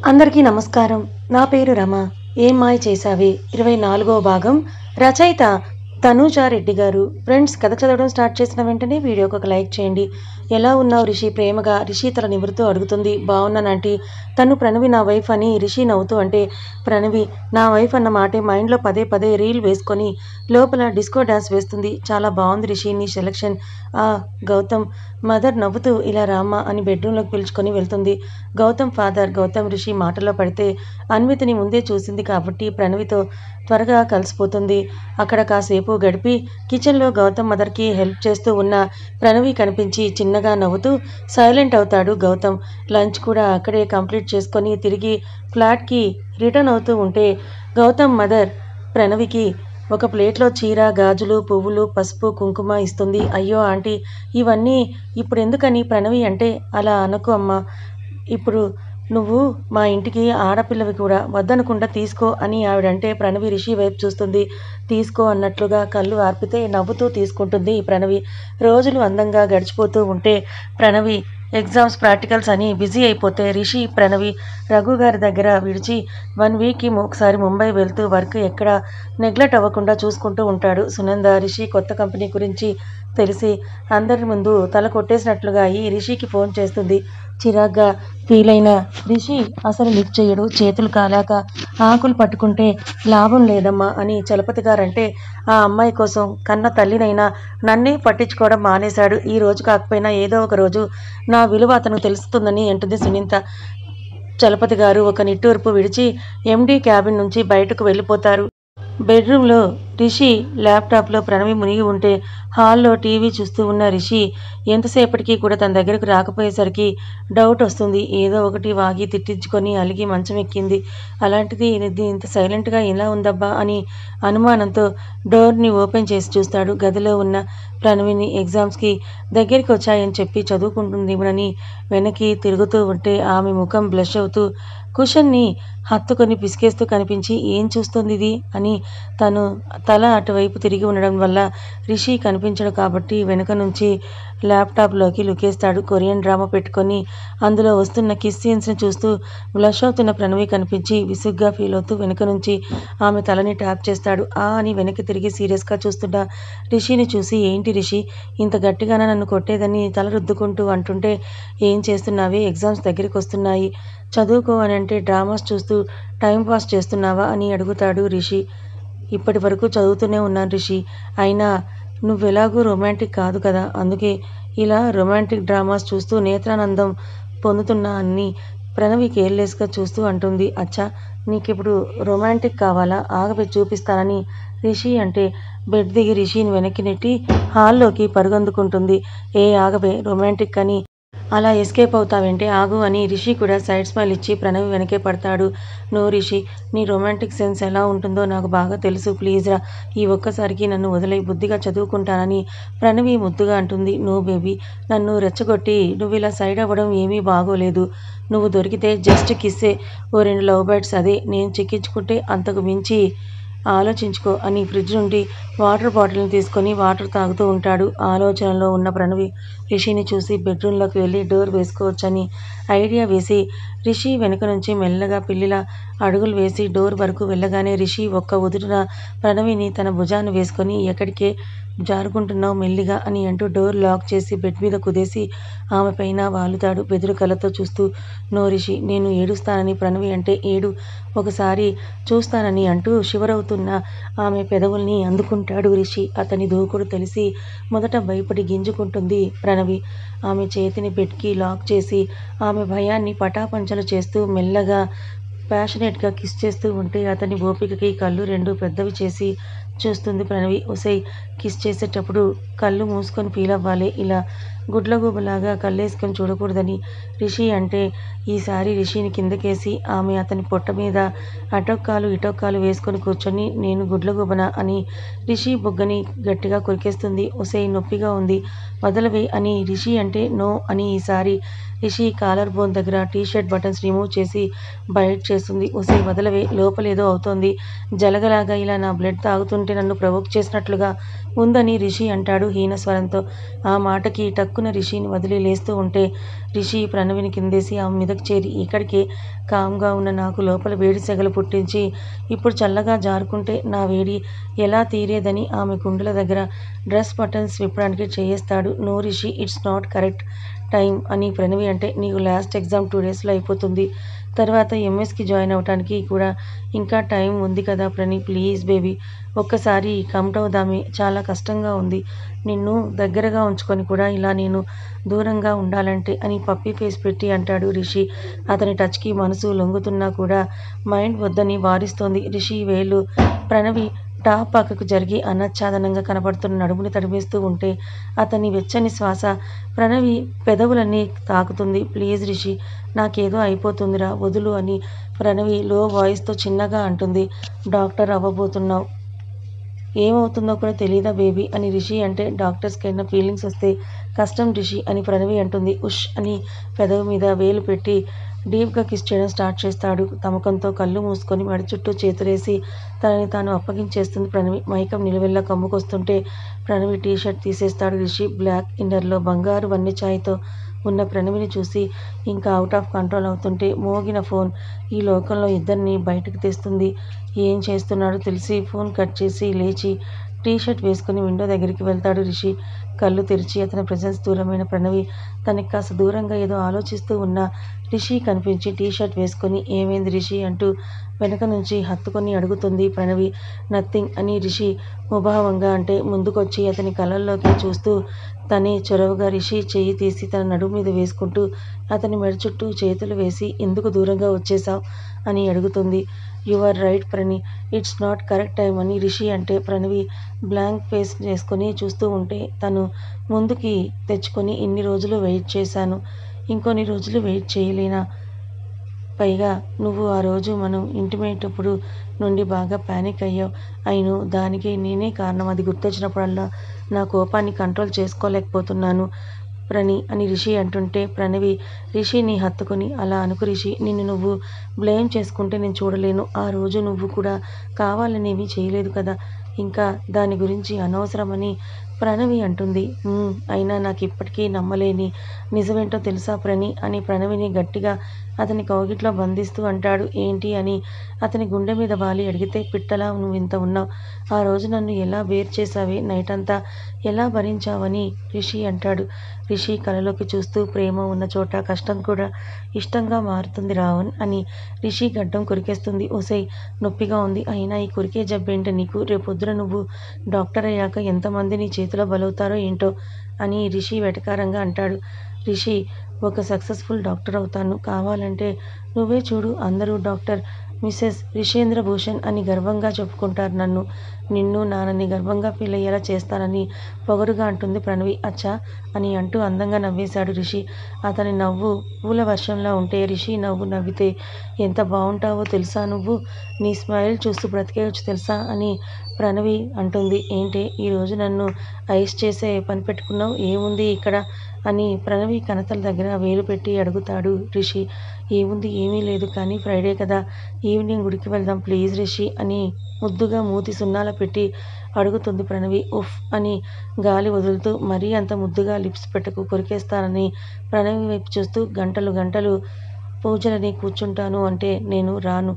అందరికీ నమస్కారం. నా పేరు రమ. ఏం మాయ చేశావే 24వ భాగం. రచయిత తనూజా రెడ్డి గారు. ఫ్రెండ్స్, కథ చదవడం స్టార్ట్ చేసిన వెంటనే వీడియోకి ఒక లైక్ చేయండి. ఎలా ఉన్నావు రిషి? ప్రేమగా రిషి తల నిమురుతూ అడుగుతుంది. బాగున్నానంటీ. తను ప్రణవి నా వైఫ్ అని రిషి నవ్వుతూ అంటే, ప్రణవి నా వైఫ్ అన్న మాటే మైండ్లో పదే పదే రీల్ వేసుకొని లోపల డిస్కో డాన్స్ వేస్తుంది. చాలా బాగుంది రిషి నీ సెలెక్షన్. గౌతమ్ మదర్ నవ్వుతూ ఇలా రామ్మా అని బెడ్రూమ్లోకి పిలుచుకొని వెళ్తుంది. గౌతమ్ ఫాదర్. గౌతమ్ రిషి మాటల్లో పడితే అన్వితని ముందే చూసింది కాబట్టి ప్రణవితో త్వరగా కలిసిపోతుంది. అక్కడ కాసేపు గడిపి కిచెన్లో గౌతమ్ మదర్కి హెల్ప్ చేస్తూ ఉన్న ప్రణవి కనిపించి చిన్నగా నవ్వుతూ సైలెంట్ అవుతాడు గౌతమ్. లంచ్ కూడా అక్కడే కంప్లీట్ చేసుకొని తిరిగి ఫ్లాట్కి రిటర్న్ అవుతూ ఉంటే గౌతమ్ మదర్ ప్రణవికి ఒక ప్లేట్లో చీర, గాజులు, పువ్వులు, పసుపు, కుంకుమ ఇస్తుంది. అయ్యో ఆంటీ, ఇవన్నీ ఇప్పుడు ఎందుకని? ప్రణవి అంటే, అలా అనకు అమ్మా. ఇప్పుడు నువ్వు మా ఇంటికి ఆడపిల్లవి కూడా, వద్దనకుండా తీసుకో అని ఆవిడంటే ప్రణవి రిషి వైపు చూస్తుంది. తీసుకో అన్నట్లుగా కళ్ళు ఆర్పితే నవ్వుతూ తీసుకుంటుంది ప్రణవి. రోజులు అందంగా గడిచిపోతూ ఉంటే ప్రణవి ఎగ్జామ్స్, ప్రాక్టికల్స్ అని బిజీ అయిపోతే రిషి ప్రణవి రఘు గారి దగ్గర విడిచి 1 వీక్కి ఒకసారి ముంబై వెళ్తూ వర్క్ ఎక్కడ నెగ్లెక్ట్ అవ్వకుండా చూసుకుంటూ ఉంటాడు. సునంద రిషి కొత్త కంపెనీ గురించి తెలిసి అందరి ముందు తల కొట్టేసినట్లుగా అయ్యి రిషికి ఫోన్ చేస్తుంది. చిరాగ్గా ఫీల్ అయిన రిషి అసలు లిఫ్ట్ చేయడు. చేతులు కాలాక ఆకులు పట్టుకుంటే లాభం లేదమ్మా అని చలపతి గారంటే ఆ అమ్మాయి కోసం కన్న తల్లినైనా నన్నే పట్టించుకోవడం మానేశాడు. ఈ రోజు కాకపోయినా ఏదో ఒక రోజు నా విలువ అతను తెలుస్తుందని అంటుంది సునీత. చలపతి గారు ఒక నిట్టూర్పు విడిచి ఎండీ క్యాబిన్ నుంచి బయటకు వెళ్ళిపోతారు. బెడ్రూమ్లో రిషి ల్యాప్టాప్లో ప్రణవి మునిగి ఉంటే హాల్లో టీవీ చూస్తూ ఉన్న రిషి ఎంతసేపటికి కూడా తన దగ్గరకు రాకపోయేసరికి డౌట్ వస్తుంది. ఏదో ఒకటి వాగి తిట్టించుకొని అలిగి మంచం ఎక్కింది. అలాంటిది ఇది ఇంత సైలెంట్గా ఎలా ఉందబ్బా అని అనుమానంతో డోర్ని ఓపెన్ చేసి చూస్తాడు. గదిలో ఉన్న ప్రణవిని ఎగ్జామ్స్కి దగ్గరికి వచ్చాయని చెప్పి చదువుకుంటుందేమోనని వెనక్కి తిరుగుతూ ఉంటే ఆమె ముఖం బ్లష్ అవుతూ కుషన్ని హత్తుకొని పిసికేస్తూ కనిపించి ఏం చూస్తుంది ఇది అని తను తల అటువైపు తిరిగి ఉండడం వల్ల రిషి కనిపించడు కాబట్టి వెనుక నుంచి ల్యాప్టాప్లోకి లుకేస్తాడు. కొరియన్ డ్రామా పెట్టుకొని అందులో వస్తున్న కిస్ సీన్స్ని చూస్తూ బ్లష్ అవుతున్న ప్రణవి కనిపించి విసుగ్గా ఫీల్ అవుతూ వెనుక నుంచి ఆమె తలని ట్యాప్ చేస్తాడు. అని వెనక్కి తిరిగి సీరియస్గా చూస్తున్న రిషిని చూసి ఏంటి రిషి ఇంత గట్టిగానే నన్ను కొట్టేదని తల రుద్దుకుంటూ అంటుంటే ఏం చేస్తున్నావే? ఎగ్జామ్స్ దగ్గరికి వస్తున్నాయి, చదువుకో అని అంటే డ్రామాస్ చూస్తూ టైం పాస్ చేస్తున్నావా అని అడుగుతాడు రిషి. ఇప్పటి వరకు చదువుతూనే ఉన్నాను రిషి, అయినా నువ్వెలాగూ రొమాంటిక్ కాదు కదా, అందుకే ఇలా రొమాంటిక్ డ్రామాస్ చూస్తూ నేత్రానందం పొందుతున్నా అని ప్రణవి కేర్లెస్గా చూస్తూ అంటుంది. అచ్చా, నీకిప్పుడు రొమాంటిక్ కావాలా? ఆగవే చూపిస్తానని రిషి అంటే బెడ్ దిగి రిషిని వెనక్కి నెట్టి హాల్లోకి పరుగందుకుంటుంది. ఆగవే, రొమాంటిక్ అని అలా ఎస్కేప్ అవుతావేంటే, ఆగు అని రిషి కూడా సైడ్ స్మైల్ ఇచ్చి ప్రణవి వెనకే పడతాడు. నో రిషి, నీ రొమాంటిక్ సెన్స్ ఎలా ఉంటుందో నాకు బాగా తెలుసు, ప్లీజ్ రా, ఈ ఒక్కసారికి నన్ను వదిలే, బుద్ధిగా చదువుకుంటానని ప్రణవి ముద్దుగా అంటుంది. నో బేబీ, నన్ను రెచ్చగొట్టి నువ్వు ఇలా సైడ్ అవ్వడం ఏమీ బాగోలేదు. నువ్వు దొరికితే జస్ట్ కిస్సే, ఓ 2 లవ్ బైట్స్, అదే నేను చిక్కించుకుంటే, అంతకు మించి ఆలోచించుకో అని ఫ్రిడ్జ్ నుండి వాటర్ బాటిల్ని తీసుకొని వాటర్ తాగుతూ ఉంటాడు. ఆలోచనలో ఉన్న ప్రణవి రిషిని చూసి బెడ్రూమ్లోకి వెళ్ళి డోర్ వేసుకోవచ్చని ఐడియా వేసి రిషి వెనుక నుంచి మెల్లగా పిల్లిలా అడుగులు వేసి డోర్ వరకు వెళ్ళగానే రిషి ఒక్క ఉదుటున ప్రణవిని తన భుజాన్ని వేసుకొని ఎక్కడికే జారుకుంటున్నావు మెల్లిగా అని అంటూ డోర్ లాక్ చేసి బెడ్ మీద కుదేసి ఆమె పైన వాలుతాడు బెదురు కళ్ళతో చూస్తూ. నో రిషి, నేను ఏడుస్తానని ప్రణవి అంటే ఏడు, ఒకసారి చూస్తానని అంటూ షివరవుతున్న ఆమె పెదవుల్ని అందుకుంటాడు రిషి. అతని దూకుడు తెలిసి మొదట భయపడి గింజుకుంటుంది ప్రణవి. ఆమె చేతిని బెడ్కి లాక్ చేసి ఆమె భయాన్ని పటాపంచలు చేస్తూ మెల్లగా ప్యాషనేట్గా కిస్ చేస్తూ ఉంటే అతని ఓపికకి కళ్ళు 2 పెద్దవి చేసి చూస్తుంది ప్రణవి. ఒసేయ్, కిస్ చేసేటప్పుడు కళ్ళు మూసుకొని ఫీల్ అవ్వాలి, ఇలా గుడ్లగూబలాగా కళ్ళేసుకొని చూడకూడదని రిషి అంటే ఈసారి రిషిని కిందకేసి ఆమె అతని పొట్ట మీద అటొక్కాలు ఇటొక్కాలు వేసుకొని కూర్చొని నేను గుడ్లగూబనా అని రిషి బుగ్గని గట్టిగా కొరికేస్తుంది. ఒసేయ్, నొప్పిగా ఉంది, వదలవే అని రిషి అంటే నో అని ఈసారి రిషి కాలర్ బోన్ దగ్గర టీషర్ట్ బటన్స్ రిమూవ్ చేసి బైట్ చేస్తుంది. ఒసేయ్ వదలవే, లోపలేదో అవుతోంది, జలగలాగా ఇలా నా బ్లడ్ తాగుతుంటే నన్ను ప్రవోక్ చేసినట్లుగా ఉందని రిషి అంటాడు హీనస్వరంతో. ఆ మాటకి టక్కున గబుక్కున రిషిని వదిలి లేస్తూ ఉంటే రిషి ప్రణవిని కిందేసి ఆమె మీదకు చేరి ఇక్కడికే కామ్గా ఉన్న నాకు లోపల వేడి సెగలు పుట్టించి ఇప్పుడు చల్లగా జారుకుంటే నా వేడి ఎలా తీరేదని ఆమె గుండెల దగ్గర డ్రెస్ బటన్స్ విప్పడానికి చేయేస్తాడు. No Rishi, it's not correct time అని ప్రణవి అంటే నీకు లాస్ట్ ఎగ్జామ్ 2 డేస్లో అయిపోతుంది. తర్వాత ఎంఎస్కి జాయిన్ అవ్వటానికి కూడా ఇంకా టైం ఉంది కదా ప్రణి, ప్లీజ్ బేబీ ఒక్కసారి కమిట్ అవుదామే. చాలా కష్టంగా ఉంది నిన్ను దగ్గరగా ఉంచుకొని కూడా ఇలా నేను దూరంగా ఉండాలంటే అని పప్పీ ఫేస్ పెట్టి అంటాడు రిషి. అతని టచ్కి మనసు లొంగుతున్నా కూడా మైండ్ వద్దని వారిస్తోంది. రిషి వేలు ప్రణవి టాప్ పక్కకు జరిగి అనాచ్ఛాదనంగా కనపడుతున్న నడుముని తడిమేస్తూ ఉంటే అతని వెచ్చని శ్వాస ప్రణవి పెదవులన్నీ తాకుతుంది. ప్లీజ్ రిషి, నాకేదో అయిపోతుందిరా వదులు అని ప్రణవి లో వాయిస్తో చిన్నగా అంటుంది. డాక్టర్ అవ్వబోతున్నావు, ఏమవుతుందో కూడా తెలీదా బేబీ అని రిషి అంటే డాక్టర్స్కైనా ఫీలింగ్స్ వస్తే కష్టం రిషి అని ప్రణవి అంటుంది. ఉష్ అని పెదవి మీద వేలు పెట్టి డీప్గా కిస్ చేయడం స్టార్ట్ చేస్తాడు. తమకంతో కళ్ళు మూసుకొని మెడ చుట్టూ చేతులేసి తనని తాను అప్పగించేస్తుంది ప్రణవి. మైకం నిలువెల్లా కమ్ముకొస్తుంటే ప్రణవి టీషర్ట్ తీసేస్తాడు రిషి. బ్లాక్ ఇన్నర్లో బంగారు వన్నెఛాయతో ఉన్న ప్రణవిని చూసి ఇంకా అవుట్ ఆఫ్ కంట్రోల్ అవుతుంటే మోగిన ఫోన్ ఈ లోకంలో ఇద్దరిని బయటకు తెస్తుంది. ఏం చేస్తున్నాడో తెలిసి ఫోన్ కట్ చేసి లేచి టీషర్ట్ వేసుకుని విండో దగ్గరికి వెళ్తాడు రిషి. కళ్ళు తెరిచి అతని ప్రెజెన్స్ దూరమైన ప్రణవి తనకి కాస్త దూరంగా ఏదో ఆలోచిస్తూ ఉన్న రిషి కనిపించి టీషర్ట్ వేసుకొని ఏమైంది రిషి అంటూ వెనక నుంచి హత్తుకొని అడుగుతుంది ప్రణవి. నథింగ్ అని రిషి ముభావంగా అంటే ముందుకొచ్చి అతని కళ్ళల్లోకి చూస్తూ తనే చొరవగా రిషి చెయ్యి తీసి తన నడుము మీద వేసుకుంటూ అతని మెడ చుట్టూ చేతులు వేసి ఎందుకు దూరంగా వచ్చేసావు అని అడుగుతుంది. You are right Prani, it's not correct time అని రిషి అంటే ప్రణవి బ్లాంక్ ఫేస్ చేసుకొని చూస్తూ ఉంటే తను ముందుకి తెచ్చుకొని ఇన్ని రోజులు వెయిట్ చేశాను, ఇంకొన్ని రోజులు వెయిట్ చేయలేనా? పైగా నువ్వు ఆ రోజు మనం ఇంటిమేట్ అప్పుడు నుండి బాగా ప్యానిక్ అయ్యావు. అయినో దానికి నేనే కారణం. అది గుర్తొచ్చినప్పుడల్లా నా కోపాన్ని కంట్రోల్ చేసుకోలేకపోతున్నాను ప్రణి అని రిషి అంటుంటే ప్రణవి రిషిని హత్తుకొని అలా అనుకు రిషి, నిన్ను నువ్వు బ్లేమ్ చేసుకుంటే నేను చూడలేను. ఆ రోజు నువ్వు కూడా కావాలనేవి చేయలేదు కదా, ఇంకా దాని గురించి అనవసరమని ప్రణవి అంటుంది. అయినా నాకు ఇప్పటికీ నమ్మలేని నిజమేంటో తెలుసా ప్రణి అని ప్రణవిని గట్టిగా అతని కౌగిట్లో బంధిస్తూ అంటాడు. ఏంటి అని అతని గుండె మీద వాలి అడిగితే పిట్టలా నువ్వు ఇంత ఉన్నావు. ఆ రోజు నన్ను ఎలా బేర్ చేసావే, నైట్ అంతా ఎలా భరించావని రిషి అంటాడు. రిషి కళ్ళలోకి చూస్తూ ప్రేమ ఉన్న చోట కష్టం కూడా ఇష్టంగా మారుతుంది రావణ్ అని రిషి గడ్డం కొరికేస్తుంది. ఓసై నొప్పిగా ఉంది, అయినా ఈ కొరికే జబ్బేంటి నీకు? రేపొద్దున నువ్వు డాక్టర్ అయ్యాక ఎంతమంది నీ చేతిలో బలవుతారో ఏంటో అని రిషి వెటకారంగా అంటాడు. రిషి ఒక సక్సెస్ఫుల్ డాక్టర్ అవుతాను, కావాలంటే నువ్వే చూడు, అందరూ డాక్టర్ మిసెస్ రిషేంద్ర భూషణ్ అని గర్వంగా చెప్పుకుంటారు. నన్ను నిన్ను నాన్నని గర్వంగా ఫీల్ అయ్యేలా చేస్తానని పొగరుగా అంటుంది ప్రణవి. అచ్చా అని అంటూ అందంగా నవ్వేశాడు రిషి. అతని నవ్వు పూల వర్షంలా ఉంటే రిషి నవ్వు నవ్వితే ఎంత బాగుంటావో తెలుసా నువ్వు, నీ స్మైల్ చూస్తూ బ్రతికేయచ్చు తెలుసా అని ప్రణవి అంటుంది. ఏంటే ఈరోజు నన్ను ఐస్ చేసే పని పెట్టుకున్నావు, ఏముంది ఇక్కడ అని ప్రణవి కనతల దగ్గర వేలు పెట్టి అడుగుతాడు రిషి. ఏముంది, ఏమీ లేదు, కానీ ఫ్రైడే కదా, ఈవినింగ్ గుడికి వెళ్దాం ప్లీజ్ రిషి అని ముద్దుగా మూతి సున్నాల పెట్టి అడుగుతుంది ప్రణవి. ఉఫ్ అని గాలి వదులుతూ మరీ అంత ముద్దుగా లిప్స్ పెట్టకు, కొరికేస్తానని ప్రణవి వైపు చూస్తూ గంటలు గంటలు పూజలని కూర్చుంటాను అంటే నేను రాను,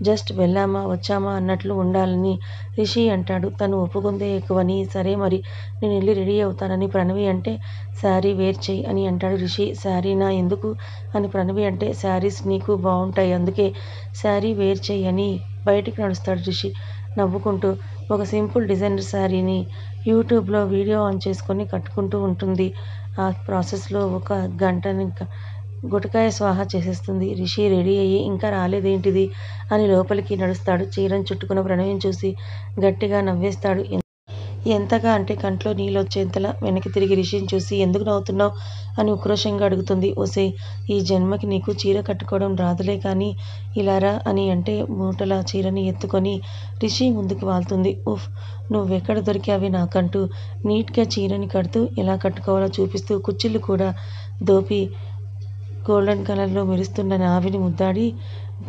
జస్ట్ వెళ్ళామా వచ్చామా అన్నట్లు ఉండాలని రిషి అంటాడు. తను ఒప్పుకుందే ఎక్కువని. సరే మరి నేను వెళ్ళి రెడీ అవుతానని ప్రణవి అంటే శారీ వేర్ చెయ్యి అని అంటాడు రిషి. శారీనా ఎందుకు అని ప్రణవి అంటే శారీస్ నీకు బాగుంటాయి అందుకే శారీ వేర్ చెయ్యి అని బయటికి నడుస్తాడు రిషి నవ్వుకుంటూ. ఒక సింపుల్ డిజైనర్ శారీని యూట్యూబ్లో వీడియో ఆన్ చేసుకొని కట్టుకుంటూ ఉంటుంది. ఆ ప్రాసెస్లో ఒక గంటని గుటకాయ స్వాహా చేసేస్తుంది. రిషి రెడీ అయ్యి ఇంకా రాలేదేంటిది అని లోపలికి నడుస్తాడు. చీరను చుట్టుకున్న ప్రణవిని చూసి గట్టిగా నవ్వేస్తాడు. ఎంతగా అంటే కంట్లో నీళ్ళొచ్చేంతలా వెనక్కి తిరిగి రిషిని చూసి ఎందుకు నవ్వుతున్నావు అని ఉక్రోషంగా అడుగుతుంది. ఓసే ఈ జన్మకి నీకు చీర కట్టుకోవడం రాదులే కానీ ఇలారా అని అంటే మూటల చీరని ఎత్తుకొని రిషి ముందుకు వాళ్తుంది. ఉఫ్ నువ్వెక్కడ దొరికావి నాకంటూ నీట్గా చీరని కడుతూ ఎలా కట్టుకోవాలో చూపిస్తూ కుచ్చిళ్ళు కూడా దోపి గోల్డెన్ కలర్లో మెరుస్తున్న నావిని ముద్దాడి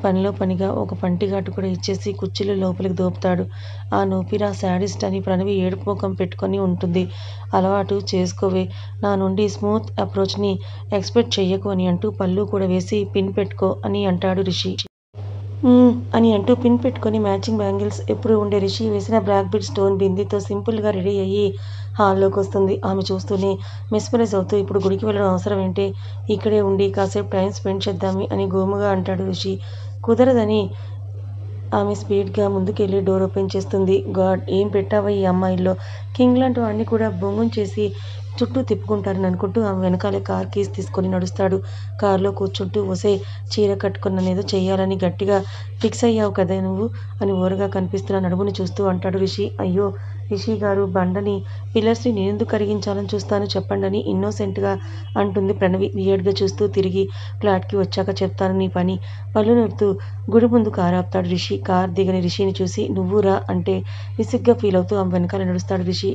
పనిలో పనిగా ఒక పంటిగాటు కూడా ఇచ్చేసి కుర్చీలో లోపలికి దోపుతాడు. ఆ నోపిరా శాడిస్ట్ అని ప్రణవి ఏడుపు ముఖం పెట్టుకొని ఉంటుంది. అలవాటు చేసుకోవే, నా నుండి స్మూత్ అప్రోచ్ని ఎక్స్పెక్ట్ చెయ్యకు అని అంటూ పళ్ళు కూడా వేసి పిన్ పెట్టుకో అని అంటాడు రిషి. అని అంటూ పిన్ పెట్టుకొని మ్యాచింగ్ బ్యాంగిల్స్ ఎప్పుడు ఉండే రిషి వేసిన బ్లాక్ బీడ్ స్టోన్ బిందీతో సింపుల్గా రెడీ అయ్యి హాల్లోకి వస్తుంది. ఆమె చూస్తూనే మెస్మరైజ్ అవుతూ ఇప్పుడు గుడికి వెళ్ళడం అవసరం ఏంటి, ఇక్కడే ఉండి కాసేపు టైం స్పెండ్ చేద్దామి అని గోముగా అంటాడు రిషి. కుదరదని ఆమె స్పీడ్గా ముందుకెళ్ళి డోర్ ఓపెన్ చేస్తుంది. గాడ్, ఏం పెట్టావా ఈ అమ్మాయిల్లో, కింగ్ లాంటి వాడిని కూడా బొంగుని చేసి చుట్టూ తిప్పుకుంటారని అనుకుంటూ ఆమె వెనకాలే కార్ కీస్ తీసుకొని నడుస్తాడు. కారులో కూర్చుంటూ ఒసే, చీర కట్టుకున్ననేదో చెయ్యాలని గట్టిగా ఫిక్స్ అయ్యావు కదా నువ్వు అని ఓరగా కనిపిస్తున్న నడుముని చూస్తూ అంటాడు రిషి. అయ్యో రిషి గారు, బండని పిల్లర్స్ని నేనెందుకు కరిగించాలని చూస్తాను చెప్పండి అని ఇన్నోసెంట్గా అంటుంది ప్రణవి వియర్డ్గా చూస్తూ. తిరిగి ఫ్లాట్కి వచ్చాక చెప్తాను నీ పని. పళ్ళు నొరుతూ గుడి ముందు కారు ఆపుతాడు రిషి. కార్ దిగని రిషిని చూసి నువ్వు రా అంటే విసిగ్గా ఫీల్ అవుతూ ఆమె వెనకాల నడుస్తాడు రిషి.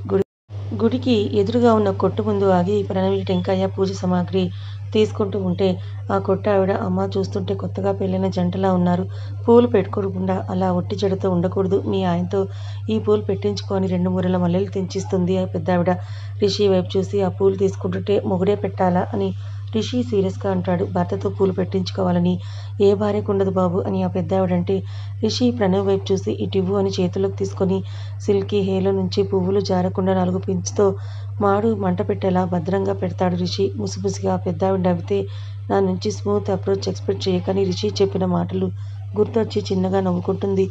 గుడికి ఎదురుగా ఉన్న కొట్టు ముందు ఆగి ప్రణవి టెంకాయ పూజ సామాగ్రి తీసుకుంటూ ఉంటే ఆ కొట్టు ఆవిడ, అమ్మ చూస్తుంటే కొత్తగా పెళ్ళైన జంటలా ఉన్నారు, పూలు పెట్టుకోకుండా అలా ఒట్టి జడతో ఉండకూడదు, మీ ఆయనతో ఈ పూలు పెట్టించుకొని 2 మూరల మల్లెలు తెంచిస్తుంది ఆ పెద్దావిడ. రిషి వైపు చూసి ఆ పూలు తీసుకుంటుంటే మొగుడే పెట్టాలా అని రిషి సీరియస్గా అంటాడు. భర్తతో పూలు పెట్టించుకోవాలని ఏ భార్యకు ఉండదు బాబు అని ఆ పెద్దావిడంటే రిషి ప్రణవ్ వైపు చూసి ఇటివ్వు అని చేతుల్లోకి తీసుకొని సిల్కీ హెయిర్లో నుంచి పువ్వులు జారకుండా 4 పిన్స్తో మాడు మంట పెట్టేలా భద్రంగా పెడతాడు రిషి. ముసిముసిగా ఆ పెద్దావిడ నవ్వితే నా నుంచి స్మూత్ అప్రోచ్ ఎక్స్పెక్ట్ చేయకని రిషి చెప్పిన మాటలు గుర్తొచ్చి చిన్నగా నవ్వుకుంటుంది.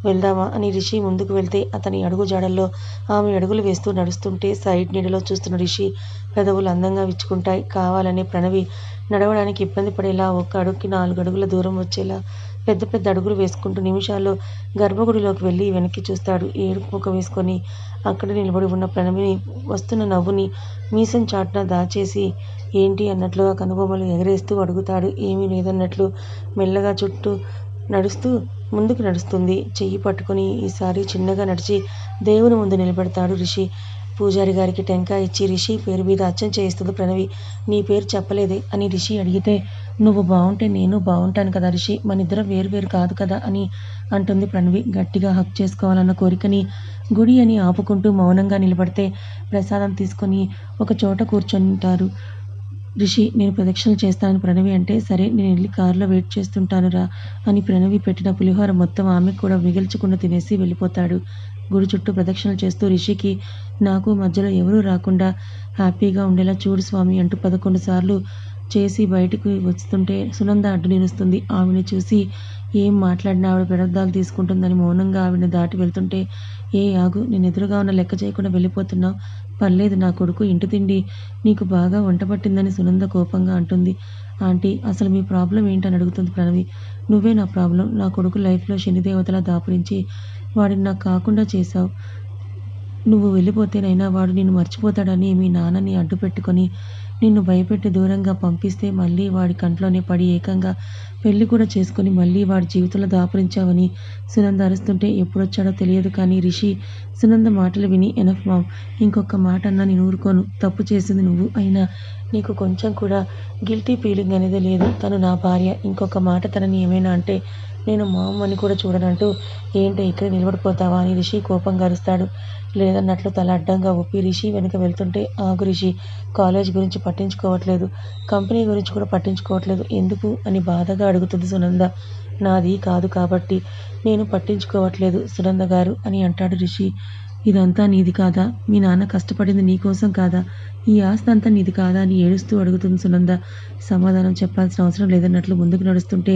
వెళ్దామా అని రిషి ముందుకు వెళ్తే అతని అడుగు జాడల్లో ఆమె అడుగులు వేస్తూ నడుస్తుంటే సైడ్ నీడలో చూస్తున్న రిషి పెదవులు అందంగా విచ్చుకుంటాయి. కావాలనే ప్రణవి నడవడానికి ఇబ్బంది పడేలా ఒక్క అడుగుకి 4 అడుగుల దూరం వచ్చేలా పెద్ద పెద్ద అడుగులు వేసుకుంటూ నిమిషాల్లో గర్భగుడిలోకి వెళ్ళి వెనక్కి చూస్తాడు. ఏడుపు ముఖం వేసుకొని అక్కడే నిలబడి ఉన్న ప్రణవిని వస్తున్న నవ్వుని మీసం చాటున దాచేసి ఏంటి అన్నట్లుగా కనుబొమ్మలు ఎగరేస్తూ అడుగుతాడు. ఏమీ లేదన్నట్లు మెల్లగా చుట్టూ నడుస్తూ ముందుకు నడుస్తుంది. చెయ్యి పట్టుకుని ఈసారి చిన్నగా నడిచి దేవుని ముందు నిలబెడతాడు రిషి. పూజారి గారికి టెంకాయ ఇచ్చి రిషి పేరు మీద అర్చన చేయిస్తుంది ప్రణవి. నీ పేరు చెప్పలేదే అని రిషి అడిగితే నువ్వు బాగుంటే నేను బాగుంటాను కదా రిషి, మనిద్దరం వేరు కాదు కదా అని అంటుంది ప్రణవి. గట్టిగా హక్ చేసుకోవాలన్న కోరికని గుడి అని ఆపుకుంటూ మౌనంగా నిలబడితే ప్రసాదం తీసుకొని ఒక చోట కూర్చుంటారు రిషి. నేను ప్రదక్షిణలు చేస్తానని ప్రణవి అంటే సరే నేను వెళ్ళి కారులో వెయిట్ చేస్తుంటాను రా అని ప్రణవి పెట్టిన పులిహోర మొత్తం ఆమె కూడా మిగిల్చకుండా తినేసి వెళ్ళిపోతాడు. గుడి చుట్టూ ప్రదక్షిణలు చేస్తూ రిషికి నాకు మధ్యలో ఎవరూ రాకుండా హ్యాపీగా ఉండేలా చూడు స్వామి అంటూ 11 సార్లు చేసి బయటకు వస్తుంటే సునంద అడ్డు నిలుస్తుంది. ఆవిడని చూసి ఏం మాట్లాడినా ఆవిడ పెడద్దాలు తీసుకుంటుందని మౌనంగా ఆవిడని దాటి వెళ్తుంటే ఏ ఆగు, నేను ఎదురుగా ఉన్న లెక్క చేయకుండా వెళ్ళిపోతున్నావు, పర్లేదు నా కొడుకు ఇంటి తిండి నీకు బాగా వంట పట్టిందని సునంద కోపంగా అంటుంది. ఆంటీ అసలు మీ ప్రాబ్లం ఏంటని అడుగుతుంది ప్రణవి. నువ్వే నా ప్రాబ్లం, నా కొడుకు లైఫ్లో శనిదేవతలా దాపురించి వాడిని నాకు కాకుండా చేశావు. నువ్వు వెళ్ళిపోతేనైనా వాడు నిన్ను మర్చిపోతాడని మీ నాన్నని అడ్డు పెట్టుకొని నిన్ను భయపెట్టి దూరంగా పంపిస్తే మళ్ళీ వాడి కంట్లోనే పడి ఏకంగా పెళ్లి కూడా చేసుకొని మళ్ళీ వాడి జీవితంలో దాపురించావని సునంద అరుస్తుంటే ఎప్పుడొచ్చాడో తెలియదు కానీ రిషి సునంద మాటలు విని ఎనఫ్ మామ్, ఇంకొక మాట అన్నా నేను ఊరుకోను, తప్పు చేసింది నువ్వు అయినా నీకు కొంచెం కూడా గిల్టీ ఫీలింగ్ అనేది లేదు, తను నా భార్య, ఇంకొక మాట తనని ఏమైనా అంటే నేను మామ్ అని కూడా చూడనంటూ ఏంటి ఇక్కడ నిలబడిపోతావా అని రిషి కోపంగా అరుస్తాడు. లేదన్నట్లు తల అడ్డంగా ఊపి రిషి వెనుక వెళ్తుంటే ఆగు రిషి, కాలేజ్ గురించి పట్టించుకోవట్లేదు, కంపెనీ గురించి కూడా పట్టించుకోవట్లేదు, ఎందుకు అని బాధగా అడుగుతుంది సునంద. నాది కాదు కాబట్టి నేను పట్టించుకోవట్లేదు సునంద గారు అని అంటాడు రిషి. ఇదంతా నీది కాదా, మీ నాన్న కష్టపడింది నీకోసం కాదా, ఈ ఆస్తి అంతా నీది కాదా అని ఏడుస్తూ అడుగుతుంది సునంద. సమాధానం చెప్పాల్సిన అవసరం లేదన్నట్లు ముందుకు నడుస్తుంటే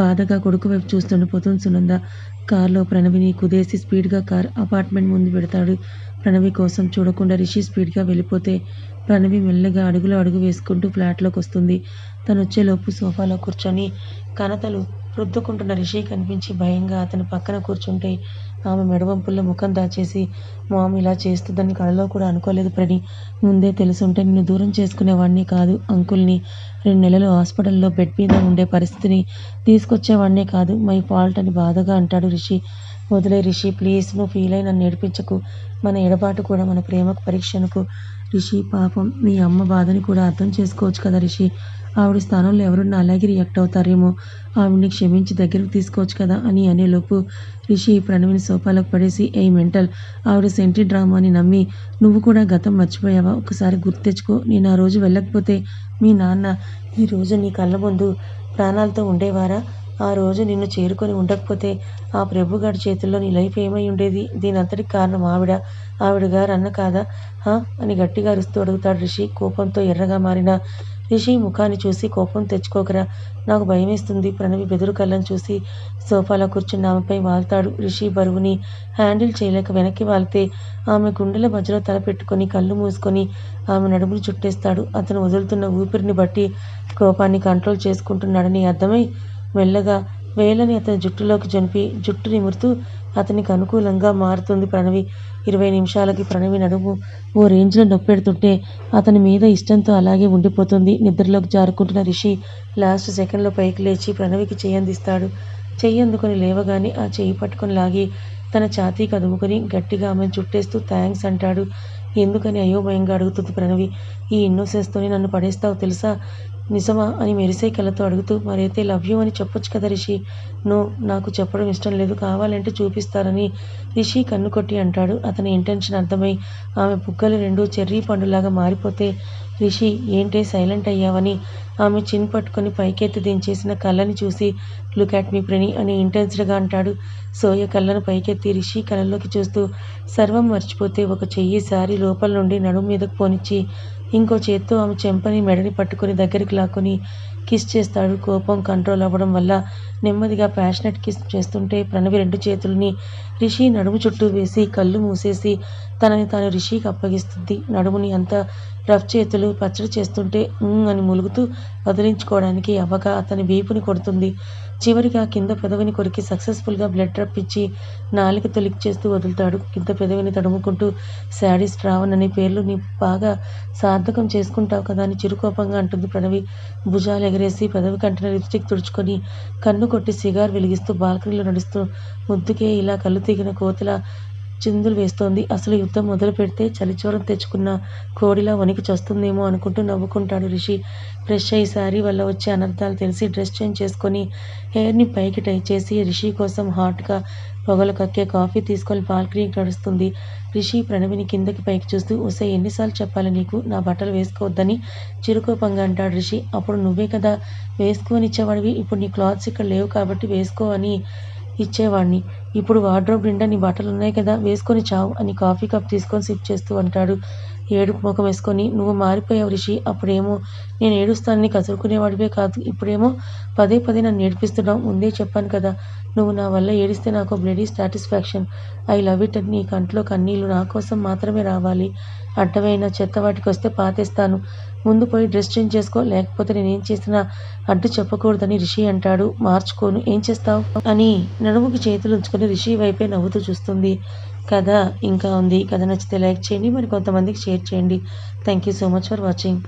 బాధగా కొడుకు వైపు చూస్తుండిపోతుంది సునంద. కారులో ప్రణవిని కుదేసి స్పీడ్గా కార్ అపార్ట్మెంట్ ముందు పెడతాడు. ప్రణవి కోసం చూడకుండా రిషి స్పీడ్గా వెళ్ళిపోతే ప్రణవి మెల్లగా అడుగులో అడుగు వేసుకుంటూ ఫ్లాట్లోకి వస్తుంది. తను వచ్చేలోపు సోఫాలో కూర్చొని కనతలు రుద్దుకుంటున్న రిషి కనిపించి భయంగా అతని పక్కన కూర్చుంటే ఆమె మెడవంపుల్లో ముఖం దాచేసి మామ్ ఇలా చేస్తుందని కలలో కూడా అనుకోలేదు ప్రణి, ముందే తెలుసుంటే నిన్ను దూరం చేసుకునేవాడిని కాదు, అంకుల్ని 2 నెలలు హాస్పిటల్లో బెడ్ మీద ఉండే పరిస్థితిని తీసుకొచ్చేవాడినే కాదు, మై ఫాల్ట్ అని బాధగా అంటాడు రిషి. వదిలే రిషి, ప్లీజ్, నువ్వు ఫీల్ అయి నన్ను ఏడిపించకు. మన ఎడబాటు కూడా మన ప్రేమకు పరీక్షనుకు. రిషి, పాపం మీ అమ్మ బాధని కూడా అర్థం చేసుకోవచ్చు కదా రిషి. ఆవిడ స్థానంలో ఎవరున్నా అలాగే రియాక్ట్ అవుతారేమో. ఆవిడ్ని క్షమించి దగ్గరకు తీసుకోవచ్చు కదా అని అనేలోపు రిషి ప్రణవిని సోఫాలోకి పడేసి, ఏ మెంటల్, ఆవిడ సెంటి డ్రామాని నమ్మి నువ్వు కూడా గతం మర్చిపోయావా? ఒకసారి గుర్తు తెచ్చుకో. నేను ఆ రోజు వెళ్ళకపోతే మీ నాన్న ఈరోజు నీ కళ్ళ ముందు ప్రాణాలతో ఉండేవారా? ఆ రోజు నిన్ను చేరుకొని ఉండకపోతే ఆ ప్రభుగాడి చేతుల్లో నీ లైఫ్ ఏమై ఉండేది? దీనంతటికి కారణం ఆవిడ గారు అన్న కాదా? అని గట్టిగా అరుస్తూ అడుగుతాడు రిషి, కోపంతో ఎర్రగా మారిన రిషి ముఖాన్ని చూసి. కోపం తెచ్చుకోకరా, నాకు భయమేస్తుంది. ప్రణవి బెదురు కళ్ళను చూసి సోఫాలో కూర్చున్న ఆమెపై వాల్తాడు. రిషి బరువుని హ్యాండిల్ చేయలేక వెనక్కి వాలితే ఆమె గుండెల మధ్యలో తల పెట్టుకొని కళ్ళు మూసుకొని ఆమె నడుమును చుట్టేస్తాడు. అతను వదులుతున్న ఊపిరిని బట్టి కోపాన్ని కంట్రోల్ చేసుకుంటున్నాడని అర్థమై మెల్లగా వేళ్ళని అతని జుట్టులోకి జనిపి జుట్టు నిమురుతూ అతనికి అనుకూలంగా మారుతుంది ప్రణవి. 20 నిమిషాలకి ప్రణవి నడుము ఓ రేంజ్లో నొప్పెడుతుంటే అతని మీద ఇష్టంతో అలాగే ఉండిపోతుంది. నిద్రలోకి జారుకుంటున్న రిషి లాస్ట్ సెకండ్లో పైకి లేచి ప్రణవికి చెయ్యందిస్తాడు. చెయ్యందుకొని లేవగానే ఆ చెయ్యి పట్టుకొని లాగి తన ఛాతీకి అదుముకొని గట్టిగా ఆమెను చుట్టేస్తూ థ్యాంక్స్ అంటాడు. ఎందుకని అయోమయంగా అడుగుతుంది ప్రణవి. ఈ ఇన్నోసెన్స్తోనే నన్ను పడేస్తావు తెలుసా? నిజమా అని మెరిసే కళ్ళతో అడుగుతూ, మరైతే లవ్ యూ అని చెప్పొచ్చు కదా రిషి. నో, నాకు చెప్పడం ఇష్టం లేదు, కావాలంటే చూపిస్తానని రిషి కన్ను కొట్టి అంటాడు. అతని ఇంటెన్షన్ అర్థమై ఆమె బుగ్గలు 2 చెర్రీ పండులాగా మారిపోతే రిషి ఏంటే సైలెంట్ అయ్యావని ఆమె చిన్ పట్టుకొని పైకెత్తి దించేసిన కళ్ళని చూసి, లుక్ అట్ మీ ప్రణి అని ఇంటెన్స్డ్గా అంటాడు. సోయ కళ్ళను పైకెత్తి రిషి కళ్ళలోకి చూస్తూ సర్వం మర్చిపోతే ఒక చెయ్యి సారి లోపల నుండి నడుము మీదకు పోనిచ్చి ఇంకో చేత్తో ఆమె చెంపని మెడని పట్టుకొని దగ్గరికి లాక్కొని కిస్ చేస్తాడు. కోపం కంట్రోల్ అవ్వడం వల్ల నెమ్మదిగా ప్యాషనెట్ కిస్ చేస్తుంటే ప్రణవి 2 చేతుల్ని రిషి నడుము చుట్టూ వేసి కళ్ళు మూసేసి తనని తాను రిషికి అప్పగిస్తుంది. నడుముని అంత రఫ్ చేతులు పచ్చడి చేస్తుంటే అని ములుగుతూ వదిలించుకోవడానికి అవ్వగా అతని వీపుని కొడుతుంది. చివరిగా కింద పెదవిని కొరికి సక్సెస్ఫుల్గా బ్లడ్ రప్పించి నాలికతో లిక్ చేస్తూ వదులుతాడు. కింద పెదవిని తడుముకుంటూ శాడిస్ట్ రావణ్ అనే పేర్లు నీ బాగా సార్థకం చేసుకుంటావు కదా అని చిరుకోపంగా అంటుంది ప్రణవి. భుజాలు ఎగరేసి పెదవి కంటిన లిప్స్టిక్ తుడుచుకొని కన్ను కొట్టి సిగార్ వెలిగిస్తూ బాల్కనీలో నడుస్తూ ముద్దుకే ఇలా కళ్ళు తీగిన కోతిలా చిందులు వేస్తోంది. అసలు యుద్ధం మొదలు పెడితే చలిచూరం తెచ్చుకున్న కోడిలా వణికి చస్తుందేమో అనుకుంటూ నవ్వుకుంటాడు రిషి. ఫ్రెష్ అయ్యి శారీ వల్ల వచ్చే అనర్థాలు తెలిసి డ్రెస్ చేంజ్ చేసుకొని హెయిర్ని పైకి టై చేసి రిషి కోసం హాట్గా పొగలు కక్కే కాఫీ తీసుకొని బాల్కనీకి నడుస్తుంది. రిషి ప్రణవిని కిందకి పైకి చూస్తూ, ఒసే ఎన్నిసార్లు చెప్పాలి నీకు నా బట్టలు వేసుకోవద్దని చిరుకోపంగా అంటాడు రిషి. అప్పుడు నువ్వే కదా వేసుకొని ఇచ్చేవాడివి, ఇప్పుడు నీ క్లాత్స్ ఇక్కడ లేవు కాబట్టి వేసుకో అని ఇచ్చేవాడిని. ఇప్పుడు వార్డ్రోబ్ నిండా నీ బట్టలు ఉన్నాయి కదా, వేసుకొని చావు అని కాఫీ కప్ తీసుకొని సిప్ చేస్తూ అంటాడు ఏడుపు ముఖం వేసుకొని. నువ్వు మారిపోయావు రిషి. అప్పుడేమో నేను ఏడుస్తానని కసురుకునేవాడివే కాదు, ఇప్పుడేమో పదే పదే నన్ను ఏడిపిస్తున్నావు. ముందే చెప్పాను కదా, నువ్వు నా వల్ల ఏడిస్తే నాకు bloody satisfaction. I love it అని నీ కంట్లో కన్నీళ్లు నా కోసం మాత్రమే రావాలి. అడ్డమైన చెత్త వాటికి వస్తే పాతేస్తాను. ముందు పోయి డ్రెస్ చేంజ్ చేసుకో, లేకపోతే నేనేం చేసినా అడ్డు చెప్పకూడదని రిషి అంటాడు. మార్చుకోను, ఏం చేస్తావు అని నడుముకి చేతులు ఉంచుకొని రిషి వైపే నవ్వుతూ చూస్తుంది. కథ ఇంకా ఉంది. కథ నచ్చితే లైక్ చేయండి, మరి కొంతమందికి షేర్ చేయండి. Thank you so much for watching.